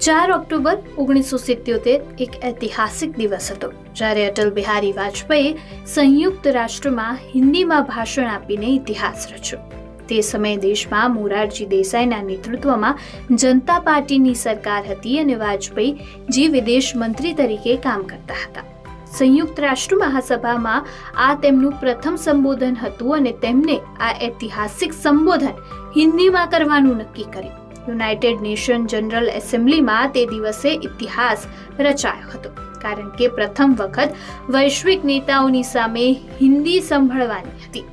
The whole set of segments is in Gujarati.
4 ઓક્ટોબર 1977 એક ઐતિહાસિક દિવસ હતો જ્યારે અટલ બિહારી વાજપેયી સંયુક્ત રાષ્ટ્રમાં હિન્દીમાં ભાષણ આપીને ઇતિહાસ રચ્યો. તે સમયે દેશમાં મોરારજી દેસાઈના નેતૃત્વમાં જનતા પાર્ટીની સરકાર હતી અને વાજપેયીજી વિદેશ મંત્રી તરીકે કામ કરતા હતા. સંયુક્ત રાષ્ટ્ર મહાસભામાં આ તેમનું પ્રથમ સંબોધન હતું અને તેમને આ ઐતિહાસિક સંબોધન હિન્દીમાં કરવાનું નક્કી કર્યું. યુનાઇટેડ નેશન જનરલ એસેમ્બલીમાં તે દિવસે ઇતિહાસ રચાયો હતો કારણ કે પ્રથમ વખત વૈશ્વિક નેતાઓની સામે હિન્દી સંભળવાની હતી.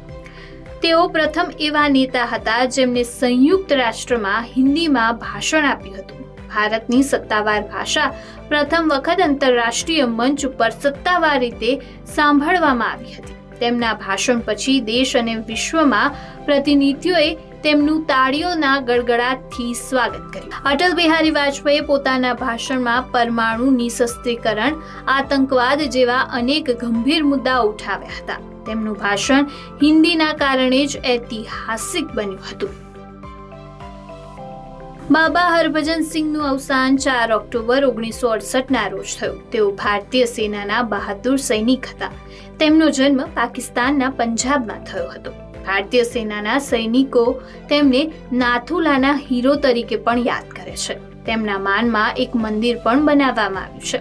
તેઓ પ્રથમ એવા નેતા હતા જેમને સંયુક્ત રાષ્ટ્રમાં હિન્દીમાં ભાષણ આપ્યું હતું. ભારતની સત્તાવાર ભાષા પ્રથમ વખત આંતરરાષ્ટ્રીય મંચ ઉપર સત્તાવાર રીતે સાંભળવામાં આવી હતી. તેમના ભાષણ પછી દેશ અને વિશ્વમાં પ્રતિનિધિઓએ તેમનું તાળીઓના ગડગડાટથી સ્વાગત કર્યું. અટલ બિહારી વાજપેયીએ પોતાના ભાષણમાં પરમાણુ નિશસ્ત્રીકરણ, આતંકવાદ જેવા અનેક ગંભીર મુદ્દાઓ ઉઠાવ્યા હતા. તેમનું ભાષણ હિન્દીના કારણે જ ઐતિહાસિક બન્યું હતું. બાબા હરભજન સિંહનું અવસાન 4 ઓક્ટોબર 1968ના રોજ થયું. તેઓ ભારતીય સેનાના બહાદુર સૈનિક હતા. તેમનો જન્મ પાકિસ્તાનના પંજાબમાં થયો હતો. ભારતીય સેનાના સૈનિકો તેમને નાથુલાના હીરો તરીકે પણ યાદ કરે છે. તેમના માનમાં એક મંદિર પણ બનાવવામાં આવ્યું છે.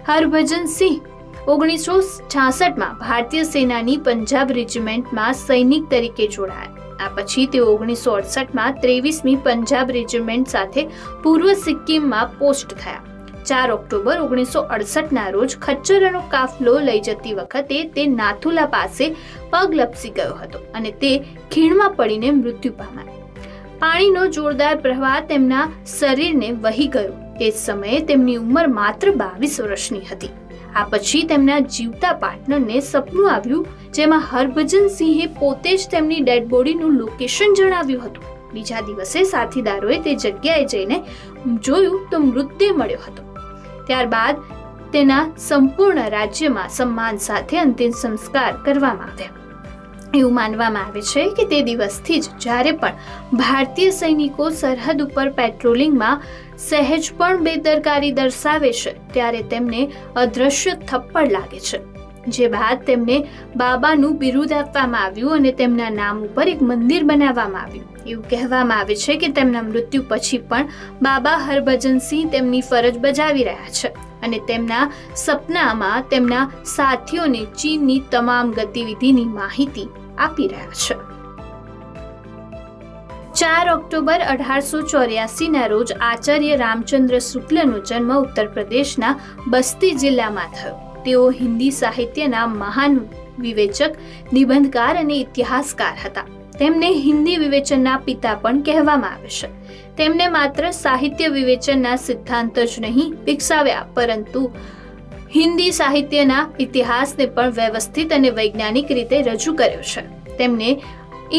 હરભજન સિંહ 1966માં ભારતીય સેનાની પંજાબ રેજિમેન્ટમાં સૈનિક તરીકે જોડાયા. આ પછી તેઓ 1968માં 23મી પંજાબ રેજિમેન્ટ સાથે પૂર્વ સિક્કિમમાં પોસ્ટ થયા. 4 ઓક્ટોબર 1968ના રોજ ખચ્ચરનો કાફલો લઈ જતી વખતે તે નાથુલા પાસે પગ લપસી ગયો હતો અને તે ખીણમાં પડીને મૃત્યુ પામ્યા. પાણીનો જોરદાર પ્રવાહ તેમના શરીરને વહી ગયો. તે સમયે તેમની ઉંમર માત્ર 22 વર્ષની હતી. આ પછી તેમના જીવતા પાર્ટનરને સપનું આવ્યું જેમાં હરભજન સિંહે પોતે જ તેમની ડેડ બોડીનું લોકેશન જણાવ્યું હતું. બીજા દિવસે સાથીદારોએ તે જગ્યાએ જઈને જોયું તો મૃતદેહ મળ્યો હતો. ત્યારબાદ તેના સંપૂર્ણ રાજ્યમાં સન્માન સાથે અંતિમ સંસ્કાર કરવામાં આવ્યા. એવું માનવામાં આવે છે કે તે દિવસથી જ જ્યારે પણ ભારતીય સૈનિકો સરહદ ઉપર પેટ્રોલિંગમાં સહેજ પણ બેદરકારી દર્શાવે છે ત્યારે તેમને અદ્રશ્ય થપ્પડ લાગે છે. જે બાદ તેમને બાબાનું બિરુદ આપવામાં આવ્યું અને તેમના નામ ઉપર એક મંદિર બનાવવામાં આવ્યું. એવું કહેવામાં આવે છે કે તેમના મૃત્યુ પછી પણ બાબા હરભજન સિંહ તેમની ફરજ બજાવી રહ્યા છે અને તેમના સપનામાં તેમના સાથીઓને ચીનની તમામ ગતિવિધિની માહિતી આપી રહ્યા છે. 4 ઓક્ટોબર 1884ના રોજ આચાર્ય રામચંદ્ર શુક્લનો જન્મ ઉત્તર પ્રદેશના બસ્તી જિલ્લામાં થયો. તેઓ હિન્દી સાહિત્યના મહાન વિવેચક, નિબંધકાર અને ઇતિહાસકાર હતા. તેમને હિન્દી વિવેચનના પિતા પણ કહેવામાં આવે છે. તેમને માત્ર સાહિત્ય વિવેચનના સિદ્ધાંત જ નહીં વિકસાવ્યા પરંતુ હિન્દી સાહિત્યના ઇતિહાસને પણ વ્યવસ્થિત અને વૈજ્ઞાનિક રીતે રજૂ કર્યો છે. તેમને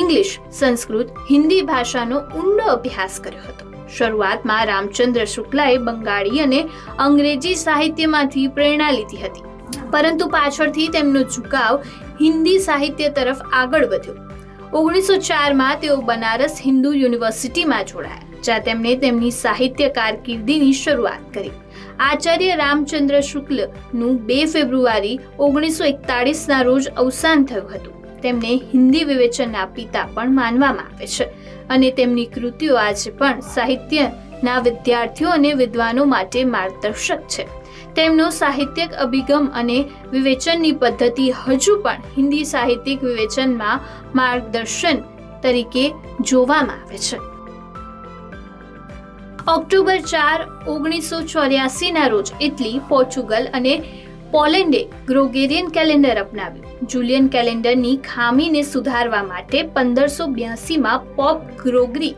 ઇંગ્લિશ, સંસ્કૃત, હિન્દી ભાષાનો ઊંડો અભ્યાસ કર્યો હતો. શરૂઆતમાં રામચંદ્ર શુક્લાએ બંગાળી અને અંગ્રેજી સાહિત્યમાંથી પ્રેરણા લીધી હતી પરંતુ પાછળથી તેમનો ઝુકાવ હિન્દી સાહિત્ય તરફ આગળ વધ્યો. 1904માં તેઓ બનારસ હિન્દુ યુનિવર્સિટીમાં જોડાયા જ્યાં તેમણે તેમની સાહિત્ય કારકિર્દીની શરૂઆત કરી. આચાર્ય રામચંદ્ર શુક્લનું 2 ફેબ્રુઆરી 1941ના રોજ અવસાન થયું હતું. તેમને હિન્દી વિવેચનના પિતા પણ માનવામાં આવે છે અને તેમની કૃતિઓ આજે પણ સાહિત્યના વિદ્યાર્થીઓ અને વિદ્વાનો માટે માર્ગદર્શક છે. તેમનો સાહિત્યિક અભિગમ અને વિવેચનની પદ્ધતિ હજુ પણ હિન્દી સાહિત્યિક વિવેચનમાં માર્ગદર્શન તરીકે જોવામાં આવે છે. ઓક્ટોબર 4, 1984ના રોજ ઇટલી, પોર્ચુગલ અને પોલેન્ડે ગ્રેગોરિયન કેલેન્ડર અપનાવ્યું. જુલિયન કેલેન્ડરની ખામીને સુધારવા માટે 1582માં પોપ ગ્રેગોરી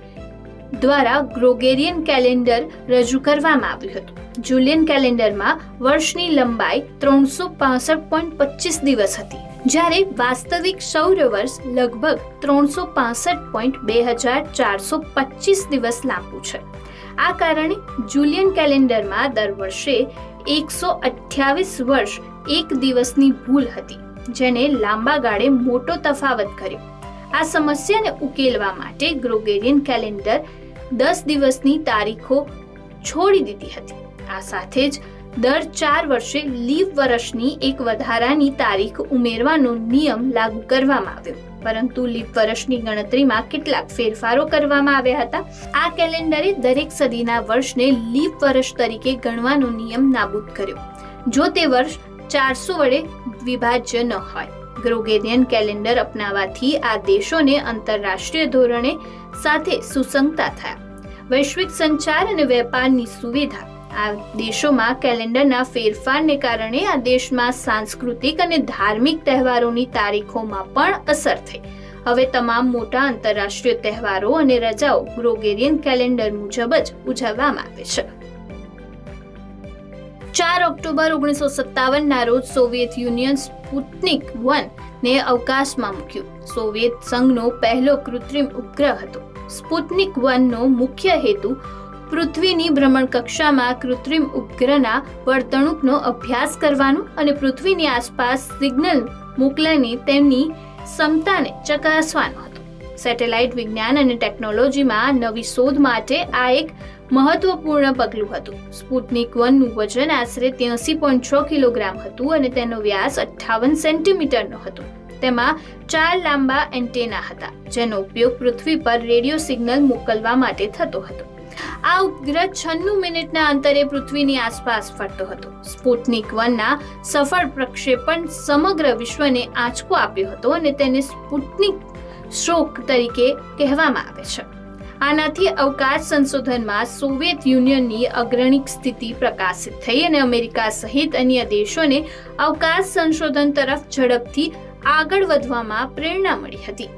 દ્વારા ગ્રેગોરિયન કેલેન્ડર રજૂ કરવામાં આવ્યું હતું. જુલિયન કેલેન્ડરમાં વર્ષની લંબાઈ 365.25 દિવસ હતી જ્યારે વાસ્તવિક સૌર વર્ષ લગભગ 365.2425 દિવસ લાંબુ છે. આ કારણે જુલિયન કેલેન્ડરમાં દર વર્ષે 128 વર્ષ એક દિવસની ભૂલ હતી જેને લાંબા ગાળે મોટો તફાવત કર્યો. આ સમસ્યાને ઉકેલવા માટે ગ્રેગોરિયન કેલેન્ડર 10 દિવસની તારીખો છોડી દીધી હતી. આ સાથે જ દર 4 વર્ષે લીપ વર્ષની એક વધારાની તારીખ ઉમેરવાનો નિયમ લાગુ કરવામાં આવ્યો. પરંતુ લીપ વર્ષની ગણતરીમાં કેટલાક ફેરફારો કરવામાં આવ્યા હતા. આ કેલેન્ડરે દરેક સદીના વર્ષને લીપ વર્ષ તરીકે ગણવાનો નિયમ નાબૂદ કર્યો, જો તે વર્ષ 400 વડે વિભાજ્ય ન હોય. ગ્રેગોરિયન કેલેન્ડર અપનાવવાથી આ દેશોને આંતરરાષ્ટ્રીય ધોરણે સાથે સુસંગતતા થયા. વૈશ્વિક સંચાર અને વેપારની સુવિધા. આ દેશોમાં કેલેન્ડરના ફેરફારને કારણે આ દેશમાં સાંસ્કૃતિક અને ધાર્મિક તહેવારોની તારીખોમાં પણ અસર થઈ. હવે તમામ મોટા આંતરરાષ્ટ્રીય તહેવારો અને રજાઓ ગ્રેગોરિયન કેલેન્ડર મુજબ જ ઉજવવામાં આવે છે. 4 ઓક્ટોબર 1957 ના રોજ સોવિયત યુનિયન સ્પુટનિક 1 ને અવકાશમાં મૂક્યું. સોવિયત સંઘનો પહેલો કૃત્રિમ ઉપગ્રહ હતો. સ્પુટનિક 1 નો મુખ્ય હેતુ પૃથ્વીની ભ્રમણકક્ષામાં કૃત્રિમ ઉપગ્રહના વર્તણૂકનો અભ્યાસ કરવાનો અને પૃથ્વીની આસપાસ સિગ્નલ મોકલીને તેમની ક્ષમતાને ચકાસવાનો હતો. સેટેલાઇટ વિજ્ઞાન અને ટેકનોલોજીમાં નવી શોધ માટે આ એક મહત્વપૂર્ણ પગલું હતું. સ્પુટનિક 1 નું વજન આશરે 83.6 કિલોગ્રામ હતું અને તેનો વ્યાસ 58 સેન્ટીમીટરનો હતો. તેમાં 4 લાંબા એન્ટેના હતા, જેનો ઉપયોગ પૃથ્વી પર રેડિયો સિગ્નલ મોકલવા માટે થતો હતો. આ ઉપગ્રહ 96 મિનિટના અંતરે પૃથ્વીની આસપાસ ફરતો હતો. સ્પુટનિક 1 ના સફળ પ્રક્ષેપણ સમગ્ર વિશ્વને આંચકો આપ્યો હતો અને તેને સ્પુટનિક શોક તરીકે કહેવામાં આવે છે. આનાથી અવકાશ સંશોધનમાં સોવિયત યુનિયનની અગ્રણી સ્થિતિ પ્રકાશિત થઈ અને અમેરિકા સહિત અન્ય દેશોને અવકાશ સંશોધન તરફ ઝડપથી આગળ વધવામાં પ્રેરણા મળી હતી.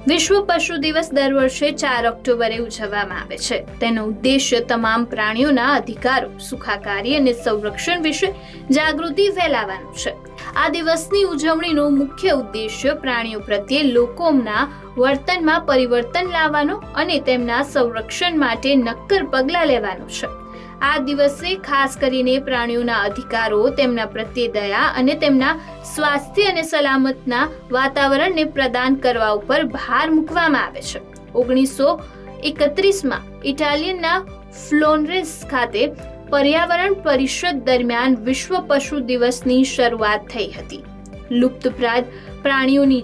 વિશ્વ પશુ દિવસ દર વર્ષે 4 ઓક્ટોબરે ઉજવવામાં આવે છે. તેનો ઉદ્દેશ્ય તમામ પ્રાણીઓના અધિકારો, સુખાકારી અને સંરક્ષણ વિશે જાગૃતિ ફેલાવવાનો છે. આ દિવસની ઉજવણીનો મુખ્ય ઉદ્દેશ્ય પ્રાણીઓ પ્રત્યે લોકોના વર્તનમાં પરિવર્તન લાવવાનો અને તેમના સંરક્ષણ માટે નક્કર પગલાં લેવાનો છે. આ દિવસે ખાસ કરીને પ્રાણીઓના અધિકારો, તેમના પ્રત્યે દયા અને તેમના સ્વાસ્થ્ય અને સલામતના વાતાવરણને પ્રદાન કરવા ઉપર ભાર મૂકવામાં આવે છે. 1931માં ઇટાલિયનના ફ્લોરેન્સ ખાતે પર્યાવરણ પરિષદ દરમિયાન વિશ્વ પશુ દિવસની શરૂઆત થઈ હતી. લુપ્તપ્રાય પ્રાણીઓની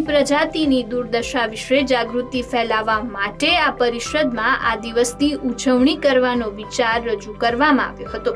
પ્રજાતિની દુર્દશા વિશે જાગૃતિ ફેલાવવા માટે આ પરિષદમાં આ દિવસની ઉજવણી કરવાનો વિચાર રજૂ કરવામાં આવ્યો હતો.